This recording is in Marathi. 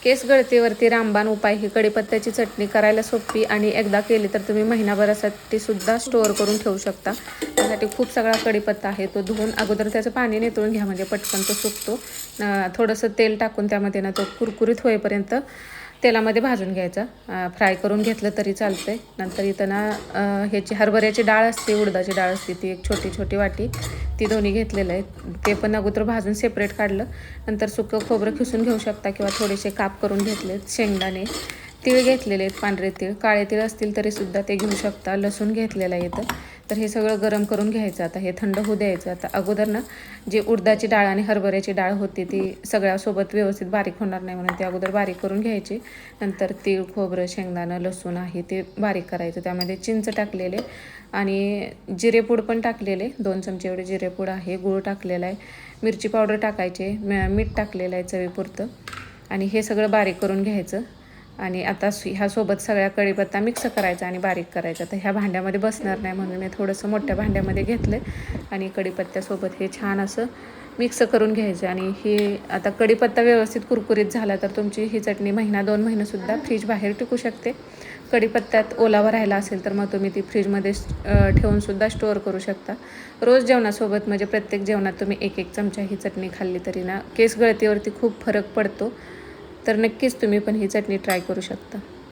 केस गळतीवरती रामबाण उपाय. ही कढीपत्त्याची चटणी करायला सोपी आणि एकदा केली तर तुम्ही महिनाभरासाठी सुद्धा स्टोअर करून ठेवू शकता. त्यासाठी खूप सगळा कढीपत्ता आहे तो धुवून अगोदर त्याचं पाणी निथळून घ्या, म्हणजे पटकन तो सुकतो. थोडंसं तेल टाकून त्यामध्ये तो कुरकुरीत होईपर्यंत तेलामध्ये भाजून घ्यायचा. फ्राय करून घेतलं तरी चालतं आहे. नंतर इथं ह्याची हरभऱ्याची डाळ असते, उडदाची डाळ असते, ती एक छोटी छोटी वाटी, ती दोन्ही घेतलेलं आहे. ते पण अगोदर भाजून सेपरेट काढलं. नंतर सुकं खोबरं खिसून घेऊ शकता किंवा थोडेसे काप करून घेतलेत. शेंगदाणे, तीळ घेतलेले आहेत, पांढरे तीळ, काळे तीळ असतील तरीसुद्धा ते घेऊ शकता. लसूण घेतलेलं आहे इथं. तर हे सगळं गरम करून घ्यायचं. आता हे थंड होऊ द्यायचं. आता अगोदर जी उडदाची डाळ आणि हरभऱ्याची डाळ होती ती सगळ्यासोबत व्यवस्थित बारीक होणार नाही म्हणून ती अगोदर बारीक करून घ्यायची. नंतर तीळ, खोबरं, शेंगदाणं, लसूण आहे ते बारीक करायचं. त्यामध्ये चिंच टाकलेले आणि जिरेपूड पण टाकलेले, 2 चमचे एवढे जिरेपूड आहे. गूळ टाकलेला आहे, मिरची पावडर टाकायचे, मीठ टाकलेलं आहे चवीपुरतं आणि हे सगळं बारीक करून घ्यायचं. आणि आता ह्यासोबत सगळ्या कढीपत्ता मिक्स करायचा आणि बारीक करायचा. तर ह्या भांड्यामध्ये बसणार नाही म्हणून मी थोडंसं मोठ्या भांड्यामध्ये घेतलं आणि कढीपत्त्यासोबत हे छान असं मिक्स करून घ्यायचं. आणि ही आता कढीपत्ता व्यवस्थित कुरकुरीत झाला तर तुमची ही चटणी महिना 2 महिनेसुद्धा फ्रीज बाहेर टिकू शकते. कढीपत्त्यात ओलावा राहिला असेल तर मग तुम्ही ती फ्रीजमध्ये ठेवूनसुद्धा स्टोअर करू शकता. रोज जेवणासोबत म्हणजे प्रत्येक जेवणात तुम्ही 1-1 चमचा ही चटणी खाल्ली तरी केस गळतीवरती खूप फरक पडतो. तर नक्कीच तुम्ही पण ही चटणी ट्राय करू शकता.